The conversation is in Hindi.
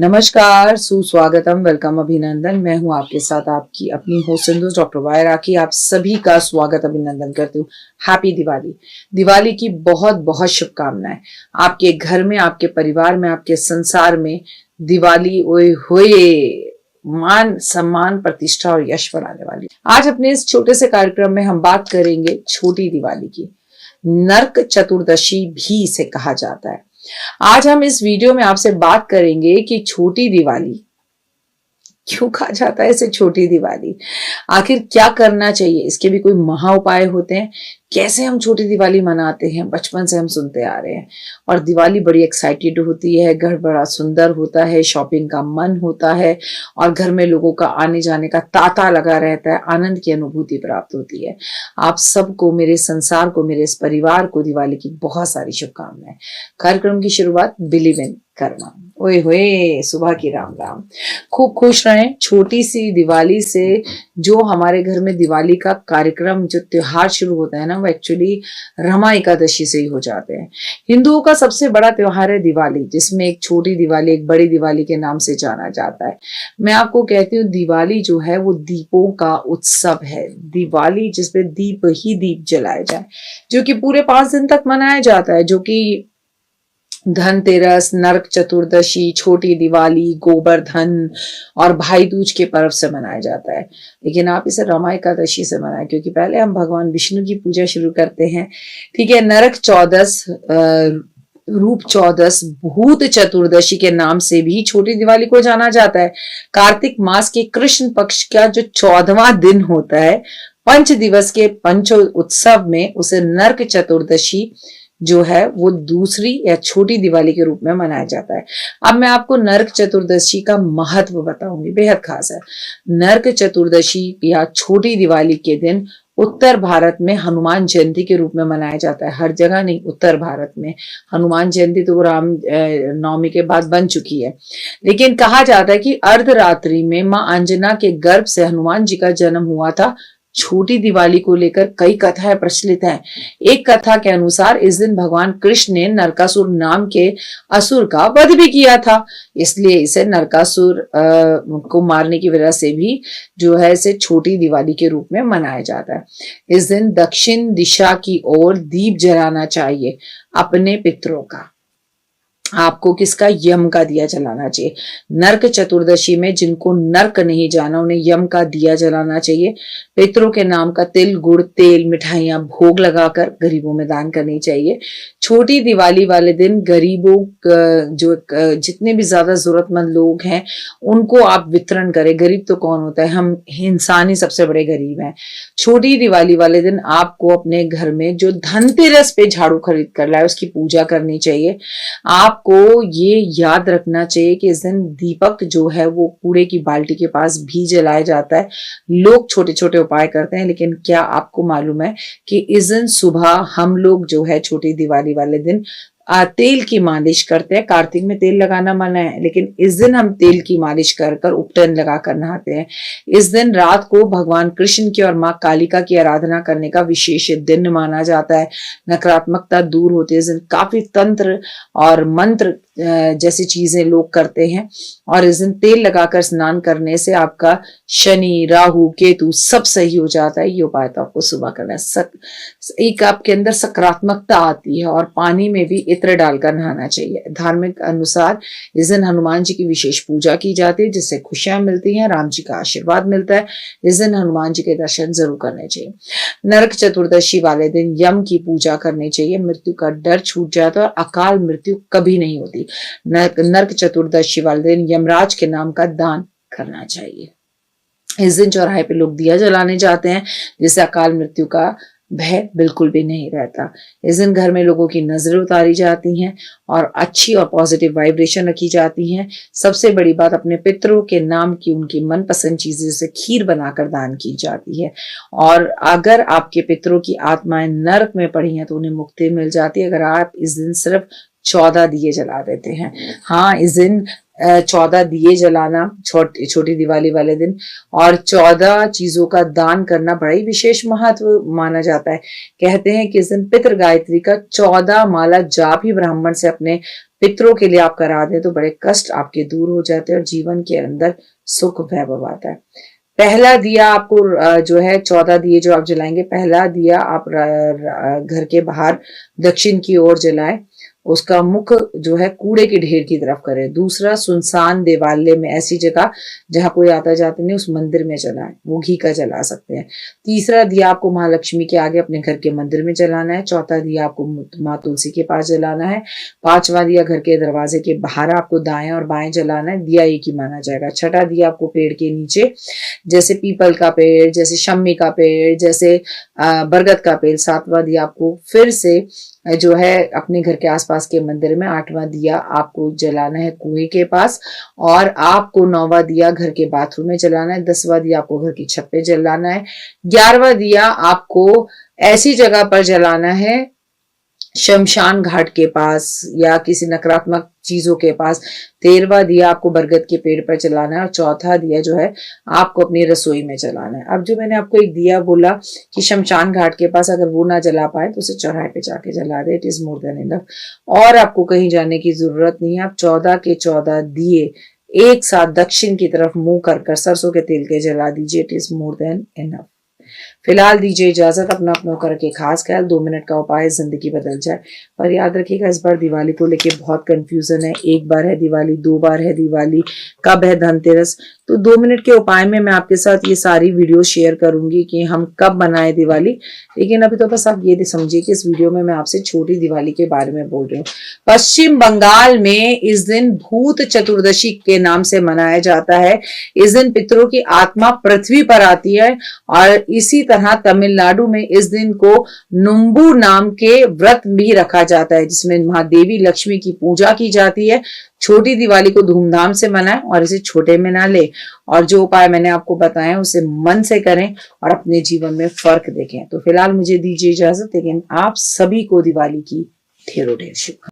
नमस्कार, सुस्वागतम, वेलकम, अभिनंदन। मैं हूं आपके साथ आपकी अपनी होस्ट सिंधु डॉक्टर वाय राखी। आप सभी का स्वागत अभिनंदन करती हूँ। हैप्पी दिवाली। दिवाली की बहुत बहुत शुभकामनाएं। आपके घर में, आपके परिवार में, आपके संसार में दिवाली ओए होए मान सम्मान प्रतिष्ठा और यश बनाने वाली। आज अपने इस छोटे से कार्यक्रम में हम बात करेंगे छोटी दिवाली की। नरक चतुर्दशी भी इसे कहा जाता है। आज हम इस वीडियो में आपसे बात करेंगे कि छोटी दिवाली क्यों कहा जाता है, इसे छोटी दिवाली। आखिर क्या करना चाहिए, इसके भी कोई महा उपाय होते हैं। कैसे हम छोटी दिवाली मनाते हैं, बचपन से हम सुनते आ रहे हैं। और दिवाली बड़ी एक्साइटेड होती है, घर बड़ा सुंदर होता है, शॉपिंग का मन होता है और घर में लोगों का आने जाने का तांता लगा रहता है, आनंद की अनुभूति प्राप्त होती है। आप सबको, मेरे संसार को, मेरे इस परिवार को दिवाली की बहुत सारी शुभकामनाएं। कार्यक्रम की शुरुआत बिलीव इन करना। ओए होए, सुबह की राम राम। खूब खुश रहें। छोटी सी दिवाली से जो हमारे घर में दिवाली का कार्यक्रम, जो त्योहार शुरू होता है ना, वो एक्चुअली रमा एकादशी से ही हो जाते हैं। हिंदुओं का सबसे बड़ा त्योहार है दिवाली, जिसमें एक छोटी दिवाली, एक बड़ी दिवाली के नाम से जाना जाता है। मैं आपको कहती हूँ, दिवाली जो है वो दीपों का उत्सव है। दिवाली जिसपे दीप ही दीप जलाए जाए, जो कि पूरे 5 दिन तक मनाया जाता है, जो कि धनतेरस, नरक चतुर्दशी, छोटी दिवाली, गोवर्धन और भाई दूज के पर्व से मनाया जाता है। लेकिन आप इसे रमा एकादशी से मनाएं, क्योंकि पहले हम भगवान विष्णु की पूजा शुरू करते हैं। ठीक है। नरक चौदस, रूप चौदस, भूत चतुर्दशी के नाम से भी छोटी दिवाली को जाना जाता है। कार्तिक मास के कृष्ण पक्ष का जो 14वां दिन होता है, पंच दिवस के पंचो उत्सव में, उसे नरक चतुर्दशी जो है वो दूसरी या छोटी दिवाली के रूप में मनाया जाता है। अब मैं आपको नरक चतुर्दशी का महत्व बताऊंगी, बेहद खास है। नरक चतुर्दशी या छोटी दिवाली के दिन उत्तर भारत में हनुमान जयंती के रूप में मनाया जाता है। हर जगह नहीं, उत्तर भारत में हनुमान जयंती तो राम नवमी के बाद बन चुकी है। लेकिन कहा जाता है कि अर्धरात्रि में मां अंजना के गर्भ से हनुमान जी का जन्म हुआ था। छोटी दिवाली को लेकर कई कथाएं प्रचलित हैं। एक कथा के अनुसार इस दिन भगवान कृष्ण ने नरकासुर नाम के असुर का वध भी किया था, इसलिए इसे नरकासुर को मारने की वजह से भी जो है इसे छोटी दिवाली के रूप में मनाया जाता है। इस दिन दक्षिण दिशा की ओर दीप जलाना चाहिए। अपने पितरों का, आपको किसका, यम का दिया जलाना चाहिए। नरक चतुर्दशी में जिनको नरक नहीं जाना, उन्हें यम का दिया जलाना चाहिए। पितरों के नाम का तिल, गुड़, तेल, मिठाइयां भोग लगाकर गरीबों में दान करनी चाहिए। छोटी दिवाली वाले दिन गरीबों जो जितने भी ज्यादा जरूरतमंद लोग हैं उनको आप वितरण करें। गरीब तो कौन होता है, हम इंसान ही सबसे बड़े गरीब हैं। छोटी दिवाली वाले दिन आपको अपने घर में जो धनतेरस पे झाड़ू खरीद कर लाए, उसकी पूजा करनी चाहिए। आपको ये याद रखना चाहिए कि इस दिन दीपक जो है वो कूड़े की बाल्टी के पास भी जलाया जाता है। लोग छोटे छोटे उपाय करते हैं, लेकिन क्या आपको मालूम है कि इस दिन सुबह हम लोग जो है छोटी दिवाली वाले दिन तेल की मालिश करते हैं। कार्तिक में तेल लगाना मना है, लेकिन इस दिन हम तेल की मालिश कर कर उपटन लगाकर नहाते हैं। इस दिन रात को भगवान कृष्ण की और माँ कालिका की आराधना करने का विशेष दिन माना जाता है। नकारात्मकता दूर होती है। इस दिन काफी तंत्र और मंत्र जैसी चीजें लोग करते हैं। और इस दिन तेल लगाकर स्नान करने से आपका शनि, राहु, केतु सब सही हो जाता है। ये उपाय तो आपको सुबह करना है। एक आपके अंदर सकारात्मकता आती है। और पानी में भी इत्र डालकर नहाना चाहिए। धार्मिक अनुसार इस दिन हनुमान जी की विशेष पूजा की जाती है, जिससे खुशियां मिलती हैं, राम जी का आशीर्वाद मिलता है। इस दिन हनुमान जी के दर्शन जरूर करने चाहिए। नरक चतुर्दशी वाले दिन यम की पूजा करनी चाहिए। मृत्यु का डर छूट जाता है और अकाल मृत्यु कभी नहीं होती। नरक चतुर्दशी वाले दिन यमराज के नाम का दान करना चाहिए। इस दिन चौराहे पे लोग दिया जलाने जाते हैं, जिससे अकाल मृत्यु का भय बिल्कुल भी नहीं रहता। इस दिन घर में लोगों की नजरें उतारी जाती हैं और अच्छी और पॉजिटिव वाइब्रेशन रखी जाती हैं। सबसे बड़ी बात, अपने पितरों के नाम की उनकी मनपसंद चीजें जैसे खीर बनाकर दान की जाती है। और अगर आपके पितरों की आत्माएं नरक में पड़ी हैं तो उन्हें मुक्ति मिल जाती है। अगर आप इस दिन सिर्फ 14 दिए जला देते हैं। हाँ, इस दिन 14 दिए जलाना छोटी दिवाली वाले दिन और 14 चीजों का दान करना बड़ा ही विशेष महत्व माना जाता है। कहते हैं कि इस दिन पितृ गायत्री का 14 माला जाप ही ब्राह्मण से अपने पितरों के लिए आप करा दें तो बड़े कष्ट आपके दूर हो जाते हैं और जीवन के अंदर सुख वैभव आता है। पहला दिया आपको जो है 14 दिए जो आप जलाएंगे, पहला दिया आप घर के बाहर दक्षिण की ओर जलाएं, उसका मुख जो है कूड़े के ढेर की तरफ करें। दूसरा, सुनसान देवालय में, ऐसी जगह जहां कोई आता जाता नहीं, उस मंदिर में जलाएं, वो घी का जला सकते हैं। तीसरा दिया आपको महालक्ष्मी के आगे अपने घर के मंदिर में जलाना है। चौथा दिया आपको माँ तुलसी के पास जलाना है। पांचवा दिया घर के दरवाजे के बाहर आपको दाएं और बाएं जलाना है, दिया एक ही माना जाएगा। छठा दिया आपको पेड़ के नीचे, जैसे पीपल का पेड़, जैसे शम्मी का पेड़, जैसे बरगद का पेड़। सातवां दिया आपको फिर से जो है अपने घर के आसपास के मंदिर में। आठवां दिया आपको जलाना है कुएं के पास और आपको 9वां दिया घर के बाथरूम में जलाना है। 10वां दिया आपको घर की छत पे जलाना है। 11वां दिया आपको ऐसी जगह पर जलाना है शमशान घाट के पास या किसी नकारात्मक चीजों के पास। 13वां दिया आपको बरगद के पेड़ पर जलाना है और चौथा दिया जो है आपको अपनी रसोई में जलाना है। अब जो मैंने आपको एक दिया बोला कि शमशान घाट के पास, अगर वो ना जला पाए तो उसे चौराहे पे जाके जला दे, it is more than enough. और आपको कहीं जाने की जरूरत नहीं है। आप 14 के 14 दिए एक साथ दक्षिण की तरफ मुंह कर सरसों के तेल के जला दीजिए, it is more than enough. फिलहाल दीजिए इजाजत, अपना अपनों करके खास ख्याल। 2 मिनट का उपाय, जिंदगी बदल जाए। पर याद रखिएगा इस बार दिवाली को लेके बहुत कंफ्यूजन है। एक बार है दिवाली, 2 बार है दिवाली, कब है धनतेरस। तो 2 मिनट के उपाय में मैं आपके साथ ये सारी वीडियो शेयर करूंगी कि हम कब बनाए दिवाली। लेकिन अभी तो बस आप ये समझिए कि इस वीडियो में मैं आपसे छोटी दिवाली के बारे में बोल रही हूँ। पश्चिम बंगाल में इस दिन भूत चतुर्दशी के नाम से मनाया जाता है। इस दिन पितरों की आत्मा पृथ्वी पर आती है और इसी तरह तमिलनाडु में इस दिन को नुम्बू नाम के व्रत भी रखा जाता है, जिसमें महादेवी लक्ष्मी की पूजा की जाती है। छोटी दिवाली को धूमधाम से मनाएं और इसे छोटे में ना ले, और जो उपाय मैंने आपको बताए उसे मन से करें और अपने जीवन में फर्क देखें। तो फिलहाल मुझे दीजिए इजाजत, लेकिन आप सभी को दिवाली की ढेरों ढेर शुभकामनाएं।